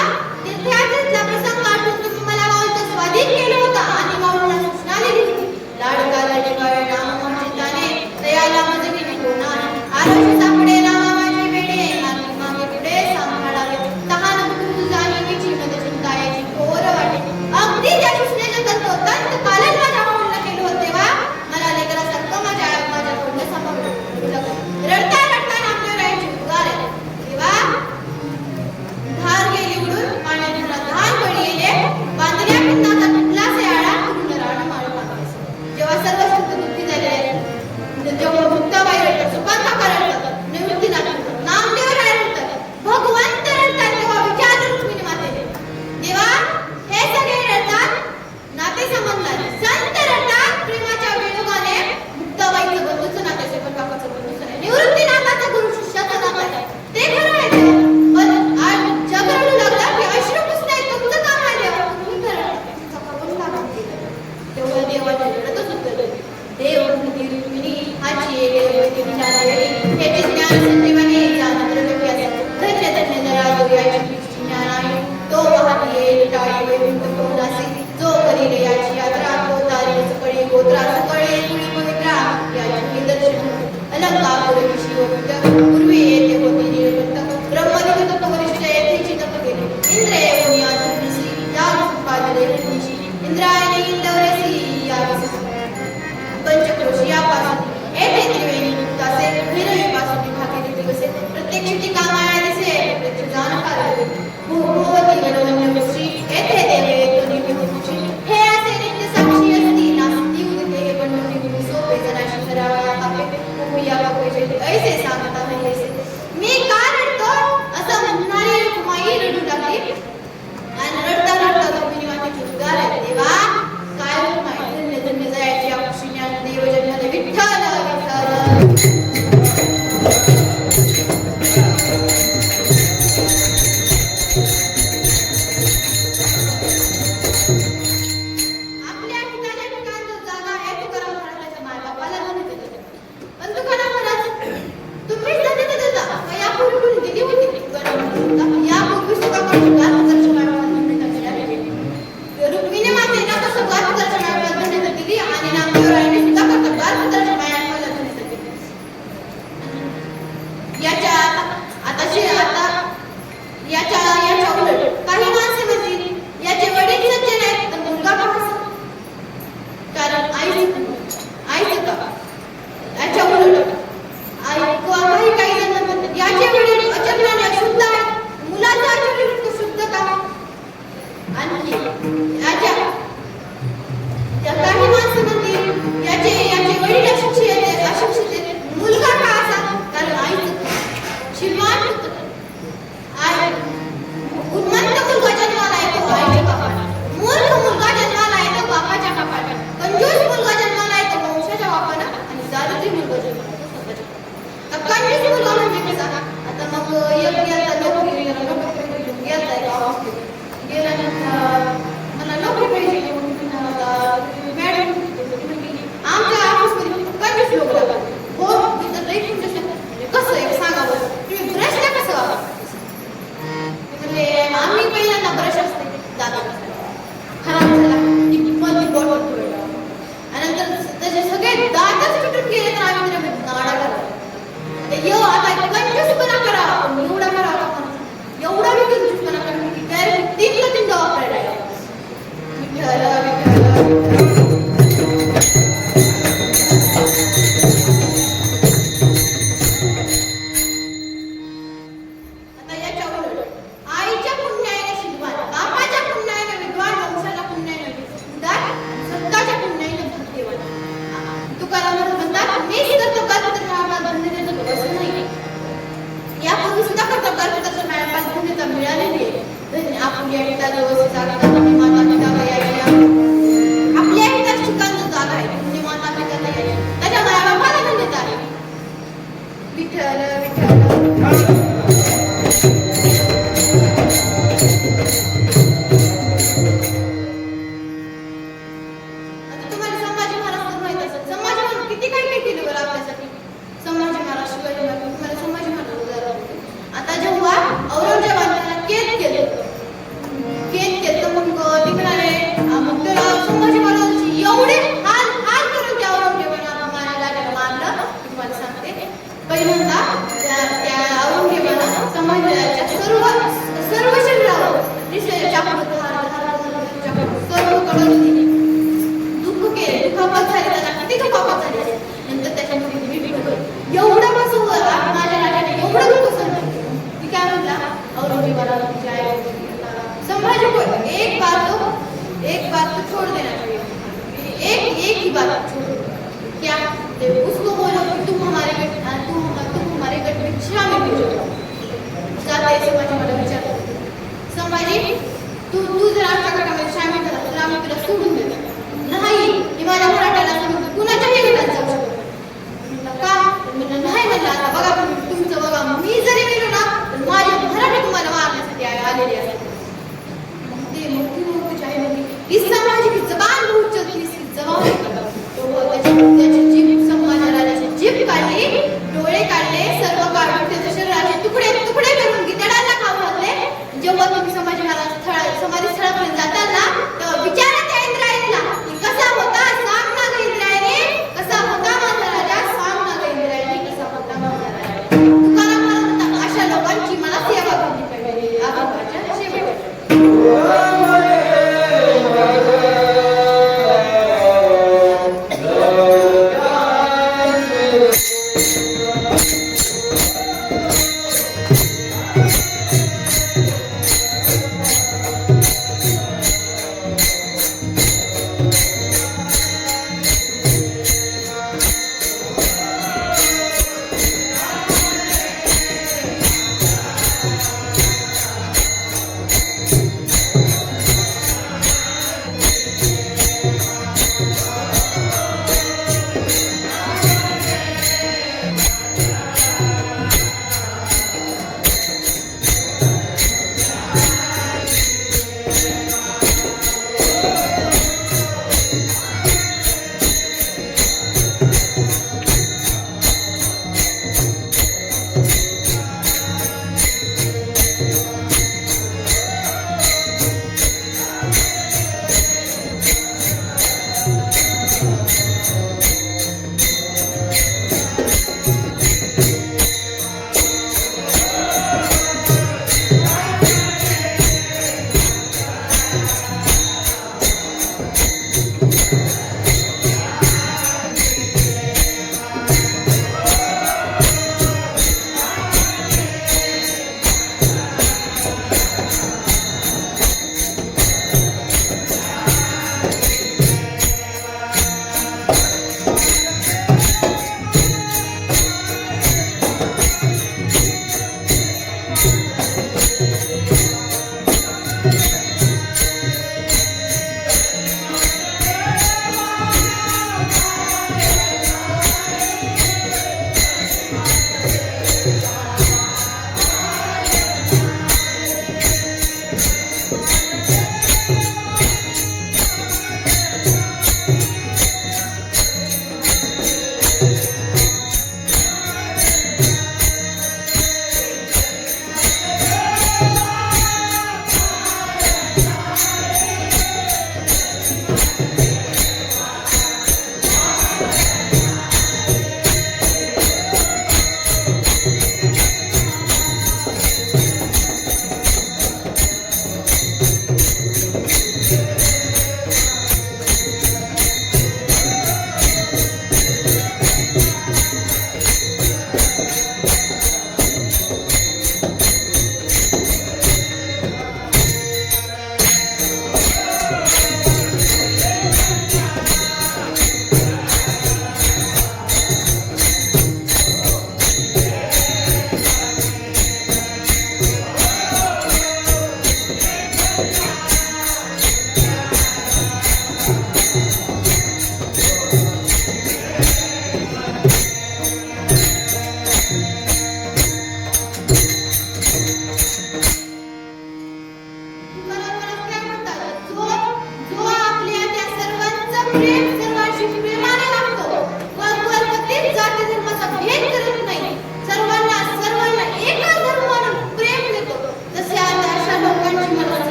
तीर्थयात्रेचा प्रसंग आठवून तुम्ही मला माऊलीचं स्वाधीन केलं होतं आणि माऊलीला सूचना दिली होती. लाडका लाडकावे नाम चिताने दयाला मजगी होणार आरोग्य सापडे नामा माझी वेडे आणि मागे पुढे सांभाळावे तहान बुद्ध जाणीवीची मद चिंतायची घोर वाटे. अगदी त्या सूचनेचं तंतोतंत पालन माझ्या माऊलीला केलं होतं तेव्हा मला लेकरासारखं माझ्या पुढे सांभाळलं. रडता रडता नामदेव रायाची उद्गार आले, देवा धार गेली उडून पाण्यात धार बळी गेले बांधल्या पिंडाचा तुटला से आळा कुठून राण माळ पाकायचं. जेव्हा सर्व संत दुःखी झाले जेव्हा मुक्ताबाई रडतात, सुकांता रडतात, निवृत्तीनाथ रडतात, नामदेव राय रडतात, भगवंत रडतात तेव्हा विचार रुक्मिणी मातेने, देवा हे सगळे रडतात नातेसंबंधाने, संत रडतात प्रेमाच्या वियोगाने. मुक्ताबाईचं बंधूचं नाते आहे पण बापाचं बंधूचं नाही. निवृत्तीनाथाचं गुरु शिष्याचं नातं आहे ते खरं आहे देवा. पण आज जग रडू लागला की अश्रू पुसणे तुमचं काम आहे देवा. तुम्ही खरं करून लागून केलं तेव्हा देवाने रडतच उत्तर देव म्हणती रुक्मिणी हाची देवती विचारलेली हे ज्ञान संजीवनी जाणून रडवी धन्य धन्य जरा याची ज्ञान आहे तो वाहती येईल टाळी वैकुंठ कोणासी जो करील याची यात्रा तो तारी कळी आपली एकटा दिवस जागा तुम्ही माता पिता यायला आपल्या एकटा शिकायचं जागा आहे म्हणजे माता पिता यायला त्याच्या मायाबापाला धन्यता आहे विठ्ठल विठ्ठल आता तुम्हाला संभाजी महाराज माहित असेल संभाजी महाराज किती काय काय केलं बरं आपल्यासाठी संभाजी महाराज शिवाजी महाराज